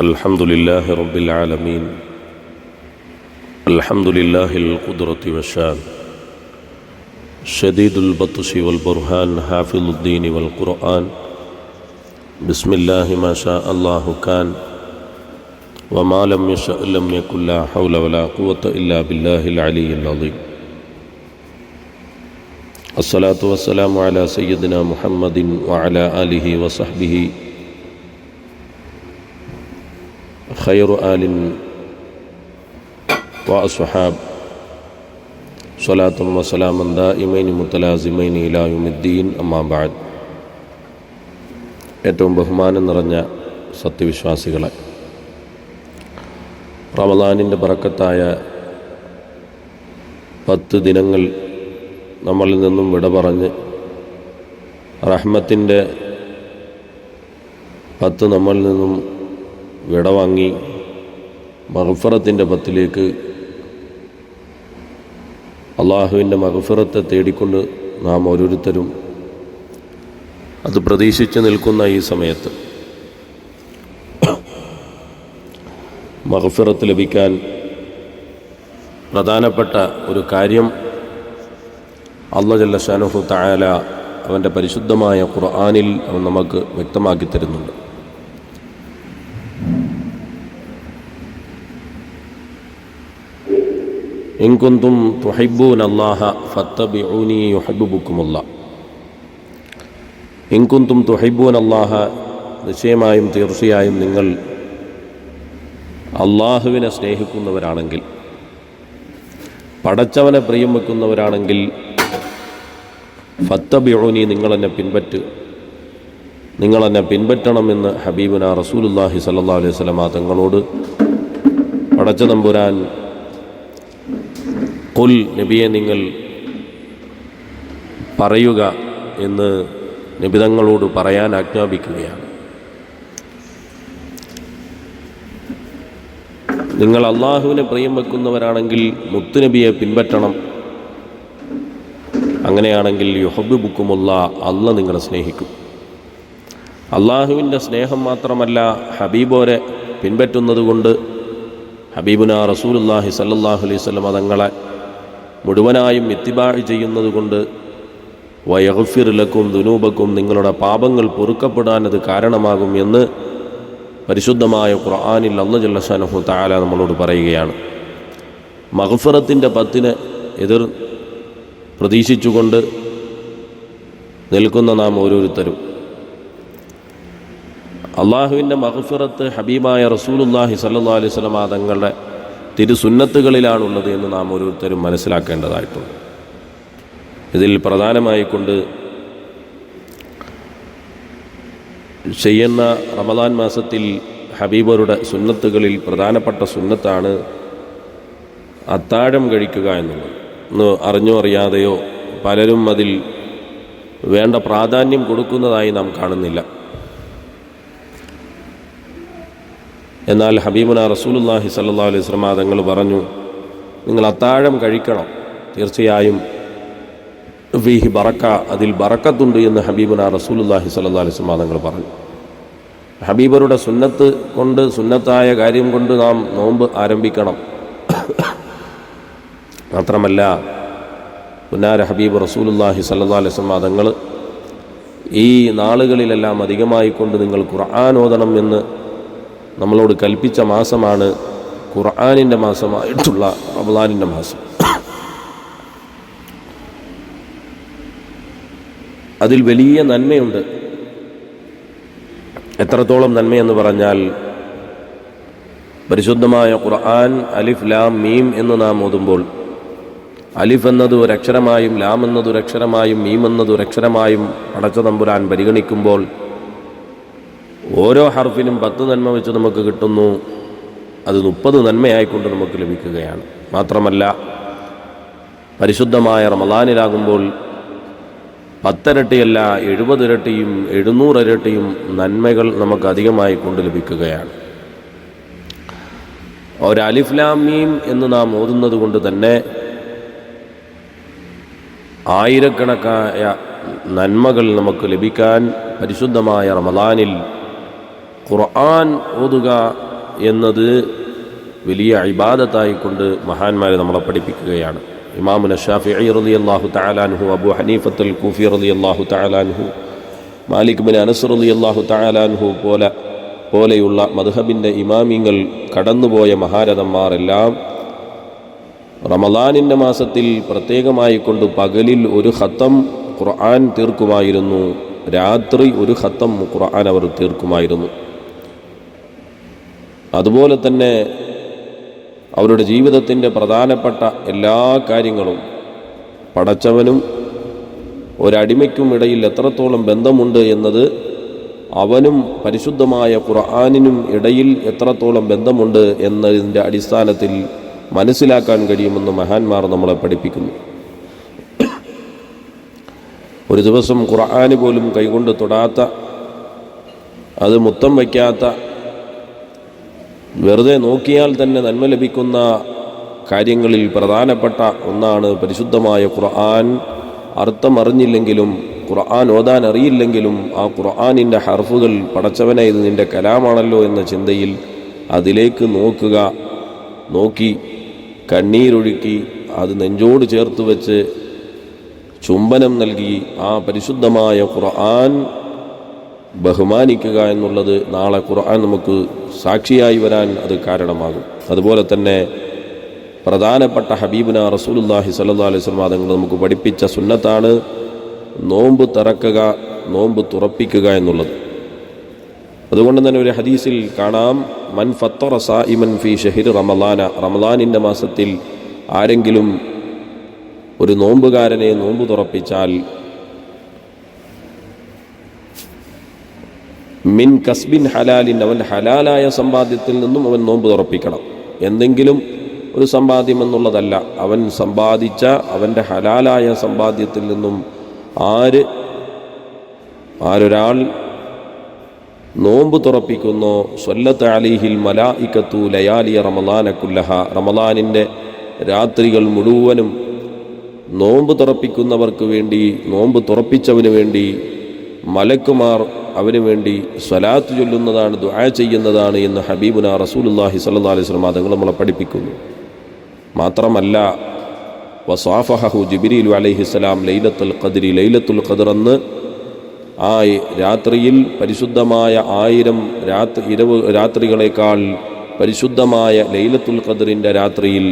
الحمد لله رب العالمين. الحمد لله القدرة والشان، شديد البطش والبرهان، حافظ الدين والقرآن. بسم الله ما شاء الله كان، وما لم يشأ لم يكن، لا حول ولا قوة إلا بالله العلي العظيم. الصلاة والسلام على سيدنا محمد وعلى آله وصحبه خير آل وأصحاب، صلاة وسلاما دائمين متلازمين إلى يوم الدين. أما بعد. ഏറ്റവും ബഹുമാനം നിറഞ്ഞ സത്യവിശ്വാസികളെ, റമദാനിൻ്റെ ബറക്കത്തായ 10 ദിനങ്ങൾ നമ്മളിൽ നിന്നും വിട പറഞ്ഞ് റഹ്മത്തിൻ്റെ 10 നമ്മളിൽ നിന്നും വിടവാങ്ങി മഗ്ഫിറത്തിൻ്റെ 10ലേക്ക് അള്ളാഹുവിൻ്റെ മഗ്ഫിറത്തെ തേടിക്കൊണ്ട് നാം ഓരോരുത്തരും അത് പ്രതീക്ഷിച്ച് നിൽക്കുന്ന ഈ സമയത്ത് മഗ്ഫിറത്ത് ലഭിക്കാൻ പ്രധാനപ്പെട്ട ഒരു കാര്യം അല്ലാഹു ജല്ല ശഅനഹു തആല അവൻ്റെ പരിശുദ്ധമായ ഖുർആനിൽ അവൻ നമുക്ക് വ്യക്തമാക്കി തരുന്നുണ്ട്. ഇൻ കുന്തും തുഹിബ്ബൂനല്ലാഹ ഫത്തബിഊനി യുഹിബ്ബുകുമുല്ലാഹ്. ഇൻ കുന്തും തുഹിബ്ബൂനല്ലാഹ, നിശ്ചയമായും തീർച്ചയായും നിങ്ങൾ അള്ളാഹുവിനെ സ്നേഹിക്കുന്നവരാണെങ്കിൽ, പടച്ചവനെ പ്രിയം വെക്കുന്നവരാണെങ്കിൽ, ഫത്തബിഊനി, നിങ്ങളെന്നെ പിൻപറ്റണമെന്ന് ഹബീബുന റസൂലുള്ളാഹി സ്വല്ലല്ലാഹു അലൈഹി വസല്ലം തങ്ങളോട് പടച്ച തമ്പുരാൻ ഖുൽ, നബിയെ നിങ്ങൾ പറയുക എന്ന് നബിതങ്ങളോട് പറയാൻ ആജ്ഞാപിക്കുകയാണ്. നിങ്ങൾ അള്ളാഹുവിനെ പ്രിയം വെക്കുന്നവരാണെങ്കിൽ മുത്തുനബിയെ പിൻപറ്റണം. അങ്ങനെയാണെങ്കിൽ യുഹിബ്ബുകുമുല്ലാഹ്, അല്ലാഹ് നിങ്ങളെ സ്നേഹിക്കും. അള്ളാഹുവിൻ്റെ സ്നേഹം മാത്രമല്ല, ഹബീബോരെ പിൻപറ്റുന്നത് കൊണ്ട്, ഹബീബുന റസൂലുള്ളാഹി സ്വല്ലല്ലാഹു അലൈഹി വസല്ലം തങ്ങളെ മുഴുവനായും ഇത്തിബാഅ് ചെയ്യുന്നത് കൊണ്ട് വയഗ്ഫിർ ലക്കും ദുനൂബക്കും, നിങ്ങളുടെ പാപങ്ങൾ പൊറുക്കപ്പെടാൻ അത് കാരണമാകും എന്ന് പരിശുദ്ധമായ ഖുർആനിൽ അല്ലാഹു ജല്ല ശഅനഹു തആല നമ്മളോട് പറയുകയാണ്. മഗ്ഫിറത്തിൻ്റെ 10 എതിർ പ്രതീക്ഷിച്ചുകൊണ്ട് നിൽക്കുന്ന നാം ഓരോരുത്തരും അള്ളാഹുവിൻ്റെ മഗ്ഫിറത്ത് ഹബീബായ റസൂലുള്ളാഹി സ്വല്ലല്ലാഹു അലൈഹി വസല്ലം തങ്ങളുടെ തിരുസുന്നത്തുകളിലാണുള്ളത് എന്ന് നാം ഓരോരുത്തരും മനസ്സിലാക്കേണ്ടതായിട്ടുണ്ട്. ഇതിൽ പ്രധാനമായിക്കൊണ്ട് ചെയ്യുന്ന റമദാൻ മാസത്തിൽ ഹബീബരുടെ സുന്നത്തുകളിൽ പ്രധാനപ്പെട്ട സുന്നത്താണ് അത്താഴം കഴിക്കുക എന്നുള്ളത്. ഒന്ന് അറിഞ്ഞോ അറിയാതെയോ പലരും അതിൽ വേണ്ട പ്രാധാന്യം കൊടുക്കുന്നതായി നാം കാണുന്നില്ല. എന്നാൽ ഹബീബുന റസൂലുള്ളാഹി സ്വല്ലല്ലാഹു അലൈഹി വസല്ലം തങ്ങൾ പറഞ്ഞു, നിങ്ങൾ അത്താഴം കഴിക്കണം, തീർച്ചയായും ഫീഹി ബറക്ക, അതിൽ ബറക്കത്തുണ്ട് എന്ന് ഹബീബുന റസൂലുള്ളാഹി സ്വല്ലല്ലാഹു അലൈഹി വസല്ലം തങ്ങൾ പറഞ്ഞു. ഹബീബരുടെ സുന്നത്ത് കൊണ്ട്, സുന്നത്തായ കാര്യം കൊണ്ട് നാം നോമ്പ് ആരംഭിക്കണം. മാത്രമല്ല, പുന്നാര ഹബീബ് റസൂലുള്ളാഹി സ്വല്ലല്ലാഹു അലൈഹി വസല്ലം തങ്ങൾ ഈ നാളുകളിലെല്ലാം അധികമായി കൊണ്ട് നിങ്ങൾ ഖുർആൻ ഓതണം എന്ന് നമ്മളോട് കൽപ്പിച്ച മാസമാണ് ഖുർആനിൻ്റെ മാസമായിട്ടുള്ള റമദാനിൻ്റെ മാസം. അതിൽ വലിയ നന്മയുണ്ട്. എത്രത്തോളം നന്മയെന്ന് പറഞ്ഞാൽ, പരിശുദ്ധമായ ഖുർആൻ അലിഫ് ലാം മീം എന്ന് നാം ഓതുമ്പോൾ, അലിഫ് എന്നത് ഒരക്ഷരമായും ലാം എന്നത് ഒരക്ഷരമായും മീം എന്നത് ഒരക്ഷരമായും പടച്ച തമ്പുരാൻ പരിഗണിക്കുമ്പോൾ ഓരോ ഹർഫിനും 10 നന്മ വെച്ച് നമുക്ക് കിട്ടുന്നു. അത് 30 നന്മയായിക്കൊണ്ട് നമുക്ക് ലഭിക്കുകയാണ്. മാത്രമല്ല, പരിശുദ്ധമായ റമദാനിലാകുമ്പോൾ 10 ഇരട്ടിയല്ല 70 ഇരട്ടിയും 700 ഇരട്ടിയും നന്മകൾ നമുക്ക് അധികമായി കൊണ്ട് ലഭിക്കുകയാണ്. ഒരു അലിഫ് ലാം മീം എന്ന് നാം ഓതുന്നത് കൊണ്ട് തന്നെ ആയിരക്കണക്കായ നന്മകൾ നമുക്ക് ലഭിക്കാൻ പരിശുദ്ധമായ റമദാനിൽ ഖുർആൻ ഓതുക എന്നത് വലിയ ഇബാദത്തായിക്കൊണ്ട് മഹാന്മാർ നമ്മളെ പഠിപ്പിക്കുകയാണ്. ഇമാമുന ശാഫിഈ റളിയല്ലാഹു തആല അൻഹു, അബൂ ഹനീഫത്തുൽ കൂഫി റളിയല്ലാഹു തആല അൻഹു, മാലിക് ബിൻ അനസ് റളിയല്ലാഹു തആല അൻഹു പോലെയുള്ള മദ്ഹബിൻ്റെ ഇമാമിങ്ങൾ, കടന്നുപോയ മഹാരഥന്മാരെല്ലാം റമളാനിൻ്റെ മാസത്തിൽ പ്രത്യേകമായി കൊണ്ട് പകലിൽ ഒരു ഖത്തം ഖുർആൻ തീർക്കുമായിരുന്നു, രാത്രി ഒരു ഖത്തം ഖുർആൻ അവർ തീർക്കുമായിരുന്നു. അതുപോലെ തന്നെ അവരുടെ ജീവിതത്തിൻ്റെ പ്രധാനപ്പെട്ട എല്ലാ കാര്യങ്ങളും പടച്ചവനും ഒരടിമയ്ക്കും ഇടയിൽ എത്രത്തോളം ബന്ധമുണ്ട് എന്നത്, അവനും പരിശുദ്ധമായ ഖുർആനിനും ഇടയിൽ എത്രത്തോളം ബന്ധമുണ്ട് എന്നതിൻ്റെ അടിസ്ഥാനത്തിൽ മനസ്സിലാക്കാൻ കഴിയുമെന്ന് മഹാന്മാർ നമ്മളെ പഠിപ്പിക്കുന്നു. ഒരു ദിവസം ഖുർആന് പോലും കൈകൊണ്ട് തൊടാത്ത, അത് മുത്തം വയ്ക്കാത്ത, വെറുതെ നോക്കിയാൽ തന്നെ നന്മ ലഭിക്കുന്ന കാര്യങ്ങളിൽ പ്രധാനപ്പെട്ട ഒന്നാണ് പരിശുദ്ധമായ ഖുർആൻ. അർത്ഥം അറിഞ്ഞില്ലെങ്കിലും, ഖുർആൻ ഓതാൻ അറിയില്ലെങ്കിലും, ആ ഖുർആനിൻ്റെ ഹർഫുകൾ പടച്ചവനെ ഇത് നിൻ്റെ കലാമാണല്ലോ എന്ന ചിന്തയിൽ അതിലേക്ക് നോക്കി കണ്ണീരൊഴുക്കി അത് നെഞ്ചോട് ചേർത്ത് വെച്ച് ചുംബനം നൽകി ആ പരിശുദ്ധമായ ഖുർആൻ ബഹുമാനിക്കുക എന്നുള്ളത് നാളെ ഖുർആൻ നമുക്ക് സാക്ഷിയായി വരാൻ അത് കാരണമാകും. അതുപോലെ തന്നെ പ്രധാനപ്പെട്ട ഹബീബുന റസൂലുള്ളാഹി സ്വല്ലല്ലാഹു അലൈഹി വസല്ലം തങ്ങൾ നമുക്ക് പഠിപ്പിച്ച സുന്നത്താണ് നോമ്പ് തുറക്കുക, നോമ്പ് തുറപ്പിക്കുക എന്നുള്ളത്. അതുകൊണ്ട് തന്നെ ഒരു ഹദീസിൽ കാണാം, മൻ ഫത്തറ സായിമൻ ഫീ ഷഹ്രി റമളാന, റമളാനിൻ്റെ മാസത്തിൽ ആരെങ്കിലും ഒരു നോമ്പുകാരനെ നോമ്പ് തുറപ്പിച്ചാൽ, മിൻ കസ്ബിൻ ഹലാലിൻ, അവൻ്റെ ഹലാലായ സമ്പാദ്യത്തിൽ നിന്നും അവൻ നോമ്പ് തുറപ്പിക്കണം. എന്തെങ്കിലും ഒരു സമ്പാദ്യം എന്നുള്ളതല്ല, അവൻ സമ്പാദിച്ച അവൻ്റെ ഹലാലായ സമ്പാദ്യത്തിൽ നിന്നും ആരൊരാൾ നോമ്പ് തുറപ്പിക്കുന്നോ, സ്വല്ലത്ത് അലൈഹിൽ മലായികത്തു ലയാലിയ റമളാന കുല്ലഹ, റമളാനിൻ്റെ രാത്രികൾ മുഴുവനും നോമ്പ് തുറപ്പിക്കുന്നവർക്ക് വേണ്ടി, നോമ്പ് തുറപ്പിച്ചവന് വേണ്ടി മലക്കുമാർ അവന് വേണ്ടി സ്വലാത്ത് ചൊല്ലുന്നതാണ്, ദുആ ചെയ്യുന്നതാണ് എന്ന് ഹബീബുന റസൂലുള്ളാഹി സ്വല്ലല്ലാഹു അലൈഹി വസല്ലം തങ്ങൾ നമ്മളെ പഠിപ്പിക്കുന്നു. മാത്രമല്ല, വസാഫഹു ജിബ്രീൽ അലൈഹിസ്സലാം ലൈലത്തുൽ ഖദ്രി, ലൈലത്തുൽ ഖദ്ർ എന്ന് ആ രാത്രിയിൽ പരിശുദ്ധമായ 1000 രാത്രികളേക്കാൾ പരിശുദ്ധമായ ലൈലത്തുൽ ഖദ്റിൻ്റെ രാത്രിയിൽ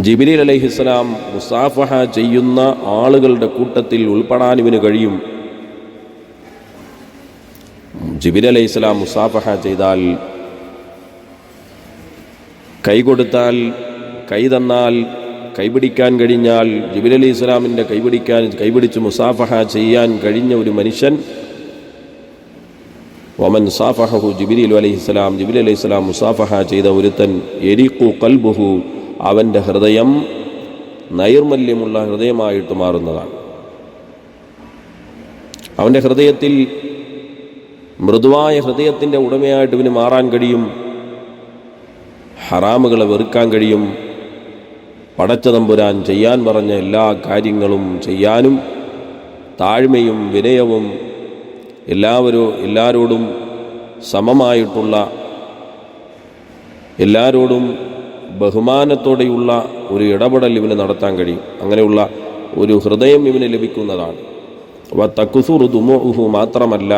ജിബ്രീൽ അലൈഹിസ്സലാം മുസാഫഹ ചെയ്യുന്ന ആളുകളുടെ കൂട്ടത്തിൽ ഉൾപ്പെടാൻ ഇവന് കഴിയും. ജിബ്രീൽ അലൈഹിസ്സലാം മുസാഫഹ ചെയ്താൽ, കൈ കൊടുത്താൽ, കൈ തന്നാൽ, കൈപിടിക്കാൻ കഴിഞ്ഞാൽ, ജിബ്രീൽ അലൈഹിസ്സലാമിൻ്റെ കൈപിടിച്ച് മുസാഫഹ ചെയ്യാൻ കഴിഞ്ഞ ഒരു മനുഷ്യൻ, വമൻ സാഫഹു ജിബ്രീൽ അലൈഹിസ്സലാം, ജിബ്രീൽ അലൈഹിസ്സലാം മുസാഫഹ ചെയ്ത ഒരുത്തൻ, യരീഖു ഖൽബുഹു, അവൻ്റെ ഹൃദയം നൈർമല്യമുള്ള ഹൃദയമായിട്ട് മാറുന്നതാണ്. അവൻ്റെ ഹൃദയത്തിൽ മൃദുവായ ഹൃദയത്തിൻ്റെ ഉടമയായിട്ട് ഇവന് മാറാൻ കഴിയും. ഹറാമുകളെ വെറുക്കാൻ കഴിയും. പടച്ചതമ്പുരാൻ ചെയ്യാൻ പറഞ്ഞ എല്ലാ കാര്യങ്ങളും ചെയ്യാനും, താഴ്മയും വിനയവും എല്ലാവരോടും സമമായിട്ടുള്ള, എല്ലാവരോടും ബഹുമാനത്തോടെയുള്ള ഒരു ഇടപെടൽ ഇവന് നടത്താൻ കഴിയും. അങ്ങനെയുള്ള ഒരു ഹൃദയം ഇവന് ലഭിക്കുന്നതാണ്. വതക്സുറു ദുമൂഉഹു, മാത്രമല്ല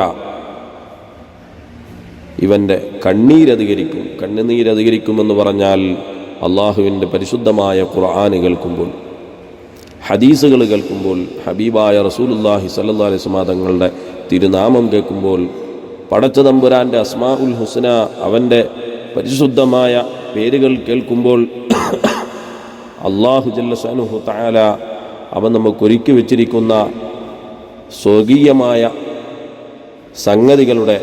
ഇവൻ്റെ കണ്ണുനീരധികരിക്കുമെന്ന് പറഞ്ഞാൽ അള്ളാഹുവിൻ്റെ പരിശുദ്ധമായ ഖുർആൻ കേൾക്കുമ്പോൾ, ഹദീസുകൾ കേൾക്കുമ്പോൾ, ഹബീബായ റസൂലുള്ളാഹി സ്വല്ലല്ലാഹു അലൈഹി വസല്ലം തങ്ങളുടെ തിരുനാമം കേൾക്കുമ്പോൾ, പടച്ചതമ്പുരാൻ്റെ അസ്മാഉൽ ഹുസ്ന, അവൻ്റെ പരിശുദ്ധമായ പേരുകൾ കേൾക്കുമ്പോൾ, അല്ലാഹു ജല്ല ശഅനുഹു തആല അവൻ നമുക്കൊരുക്കി വച്ചിരിക്കുന്ന സ്വർഗീയമായ സംഗതികളുടെ,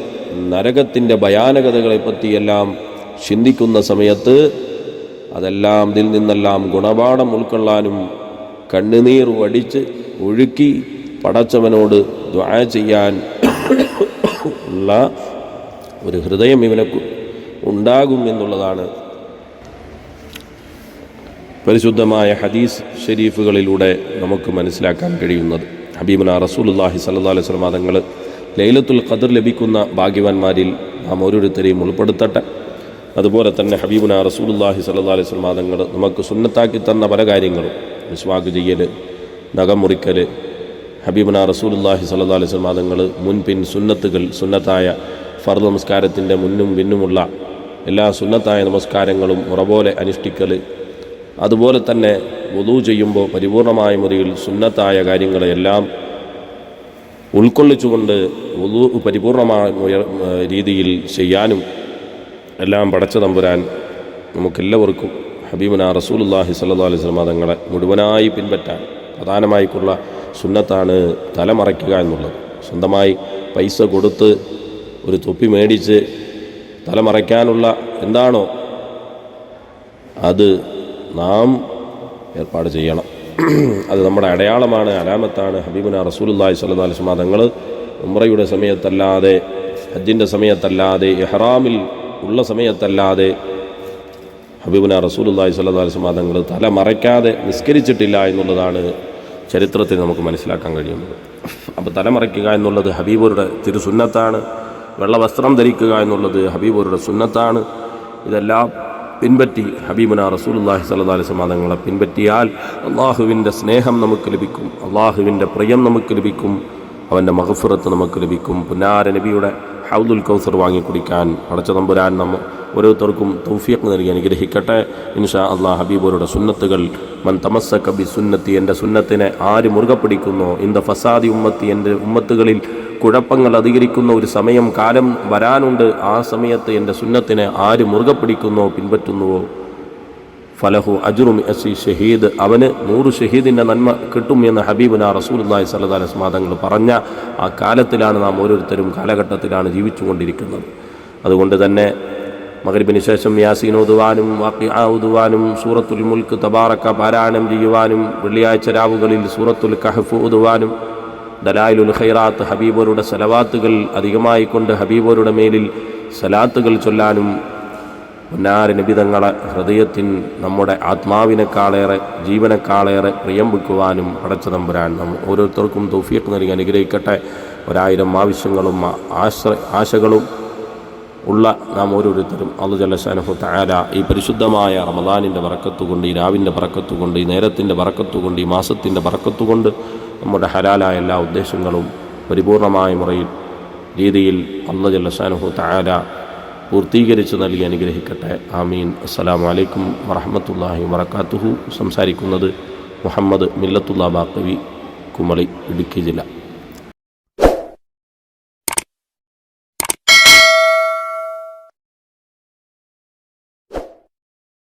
നരകത്തിൻ്റെ ഭയാനകതകളെപ്പറ്റിയെല്ലാം ചിന്തിക്കുന്ന സമയത്ത് അതെല്ലാം ഇതിൽ നിന്നെല്ലാം ഗുണപാഠം ഉൾക്കൊള്ളാനും കണ്ണുനീർ വടിച്ച് ഒഴുക്കി പടച്ചവനോട് ദുആ ചെയ്യാൻ ഉള്ള ഒരു ഹൃദയം ഇവന് ഉണ്ടാകും എന്നുള്ളതാണ് പരിശുദ്ധമായ ഹദീസ് ഷരീഫുകളിലൂടെ നമുക്ക് മനസ്സിലാക്കാൻ കഴിയുന്നത്. ഹബീബുന റസൂലുള്ളാഹി സ്വല്ലല്ലാഹു അലൈഹി വസല്ലം തങ്ങൾ ലൈലത്തുൽ ഖദർ ലഭിക്കുന്ന ഭാഗ്യവാന്മാരിൽ നാം ഓരോരുത്തരെയും ഉൾപ്പെടുത്തട്ടെ. അതുപോലെ തന്നെ ഹബീബുനാ റസൂലുള്ളാഹി സ്വല്ലല്ലാഹു അലൈഹി വസല്ലം തങ്ങൾ നമുക്ക് സുന്നത്താക്കി തന്ന പല കാര്യങ്ങളും, മിസ്വാക്ക് ചെയ്യൽ, നഖം മുറിക്കൽ, ഹബീബുനാ റസൂലുള്ളാഹി സ്വല്ലല്ലാഹു അലൈഹി വസല്ലം തങ്ങൾ മുൻപിൻ സുന്നത്തുകൾ, സുന്നത്തായ ഫർദ് നമസ്കാരത്തിൻ്റെ മുന്നും പിന്നുമുള്ള എല്ലാ സുന്നത്തായ നമസ്കാരങ്ങളും ഉറപോലെ അനുഷ്ഠിക്കൽ, അതുപോലെ തന്നെ വുളൂ ചെയ്യുമ്പോൾ പരിപൂർണമായ മുറിയിൽ സുന്നത്തായ കാര്യങ്ങളെല്ലാം ഉൾക്കൊള്ളിച്ചുകൊണ്ട് വുളൂ പരിപൂർണമായ രീതിയിൽ ചെയ്യാനും എല്ലാം പടച്ച തമ്പുരാൻ നമുക്കെല്ലാവർക്കും ഹബീബുനാ റസൂലുള്ളാഹി സ്വല്ലല്ലാഹു അലൈഹി വസല്ലം തങ്ങളെ മുഴുവനായി പിൻപറ്റാൻ പ്രധാനമായിട്ടുള്ള സുന്നത്താണ് തലമറയ്ക്കുക എന്നുള്ളത്. സ്വന്തമായി പൈസ കൊടുത്ത് ഒരു തൊപ്പി മേടിച്ച് തലമറയ്ക്കാനുള്ള എന്താണോ അത് നാം ഏർപ്പാട് ചെയ്യണം. അത് നമ്മുടെ അടയാളമാണ്, അലാമത്താണ്. ഹബീബുനാ റസൂലുള്ളാഹി സ്വല്ലല്ലാഹു അലൈഹി വസല്ലം തങ്ങൾ ഉംറയുടെ സമയത്തല്ലാതെ, ഹജ്ജിൻ്റെ സമയത്തല്ലാതെ, ഇഹ്റാമിൽ ഉള്ള സമയത്തല്ലാതെ ഹബീബുനാ റസൂലുള്ളാഹി സ്വല്ലല്ലാഹു അലൈഹി വസല്ലം തങ്ങൾ തല മറയ്ക്കാതെ നിസ്കരിച്ചിട്ടില്ല എന്നുള്ളതാണ് ചരിത്രത്തിൽ നമുക്ക് മനസ്സിലാക്കാൻ കഴിയുന്നത്. അപ്പോൾ തലമറയ്ക്കുക എന്നുള്ളത് ഹബീബുരുടെ തിരുസുന്നത്താണ്. വെള്ള വസ്ത്രം ധരിക്കുക എന്നുള്ളത് ഹബീബുരുടെ സുന്നത്താണ്. ഇതെല്ലാം പിൻപറ്റി ഹബീബുനാ റസൂലുള്ളാഹി സ്വല്ലല്ലാഹു അലൈഹി വസല്ലം തങ്ങളെ പിൻപറ്റിയാൽ അള്ളാഹുവിൻ്റെ സ്നേഹം നമുക്ക് ലഭിക്കും, അള്ളാഹുവിൻ്റെ പ്രിയം നമുക്ക് ലഭിക്കും, അവൻ്റെ മഗ്ഫിറത്ത് നമുക്ക് ലഭിക്കും. പുന്നാര നബിയുടെ ഹൗദുൽ കൗസർ വാങ്ങിക്കുടിക്കാൻ പടച്ച തമ്പുരാൻ നമ്മ ഓരോരുത്തർക്കും തൗഫീഖ് നൽകി അനുഗ്രഹിക്കട്ടെ. ഇൻഷാ അല്ലാഹ് ഹബീബുരുടെ സുന്നത്തുകൾ, മൻ തമസ്സക ബി സുന്നത്തി, എൻ്റെ സുന്നത്തിനെ ആര് മുറുകെ പിടിക്കുന്നോ, ഇന്ദ ഫസാദി ഉമ്മത്തി, എൻ്റെ ഉമ്മത്തുകളിൽ കുഴപ്പങ്ങൾ അധികരിക്കുന്ന ഒരു സമയം കാലം വരാനുണ്ട്, ആ സമയത്ത് എൻ്റെ സുന്നത്തിനെ ആര് മുറുകെ പിടിക്കുന്നോ, പിൻപറ്റുന്നുവോ, ഫലഹു അജ്റു മിഅത്തി ഷഹീദ്, അവന് 100 ഷഹീദിൻ്റെ നന്മ കിട്ടും എന്ന് ഹബീബുനാ റസൂലുള്ളാഹി സ്വല്ലല്ലാഹു അലൈഹി വസല്ലം തങ്ങൾ പറഞ്ഞ ആ കാലത്തിലാണ് നാം ഓരോരുത്തരും, കാലഘട്ടത്തിലാണ് ജീവിച്ചുകൊണ്ടിരിക്കുന്നത്. അതുകൊണ്ട് തന്നെ മഗ്രിബിന് ശേഷം യാസീൻ ഓതുവാനും വാഖിഅ ഓതുവാനും സൂറത്തുൽ മുൽക്ക് തബാറക പാരായണം ചെയ്യുവാനും വെള്ളിയാഴ്ച രാവുകളിൽ സൂറത്തുൽ കഹ്ഫ് ഓതുവാനും ദലായിലുൽ ഖൈറാത്ത് ഹബീബരുടെ സലവാത്തുകൾ അധികമായി കൊണ്ട് ഹബീബരുടെ മേലിൽ സലാത്തുകൾ ചൊല്ലാനും പൊന്നാര നബി തങ്ങളെ ഹൃദയത്തിൻ നമ്മുടെ ആത്മാവിനേക്കാളേറെ ജീവനേക്കാളേറെ പ്രിയം വെക്കുവാനും പടച്ച തമ്പുരാൻ ഓരോരുത്തർക്കും തൗഫീഖ് നൽകി അനുഗ്രഹിക്കട്ടെ. 1000 ആവശ്യങ്ങളും ആശകളും ഉള്ള നാം ഓരോരുത്തരും അല്ലാഹു ജല്ല ശഅനഹു തആല ഈ പരിശുദ്ധമായ റമദാനിൻ്റെ ബറക്കത്തുകൊണ്ട്, ഈ രാവിൻ്റെ ബറക്കത്തുകൊണ്ട്, ഈ നേരത്തിൻ്റെ ബറക്കത്തുകൊണ്ട്, ഈ മാസത്തിൻ്റെ ബറക്കത്തുകൊണ്ട് നമ്മുടെ ഹലാലായ എല്ലാ ഉദ്ദേശങ്ങളും പരിപൂർണമായ രീതിയിൽ അല്ലാഹു ജല്ല ശഅനഹു തആല പൂർത്തീകരിച്ച് നൽകി അനുഗ്രഹിക്കട്ടെ. ആമീൻ. അസ്സലാമു അലൈക്കും വറഹ്മത്തുള്ളാഹി വബറകാതുഹു. സംസാരിക്കുന്നത് മുഹമ്മദ് മില്ലത്തുല്ലാ ബാഖവി, കുമളി, ഇടുക്കി ജില്ല.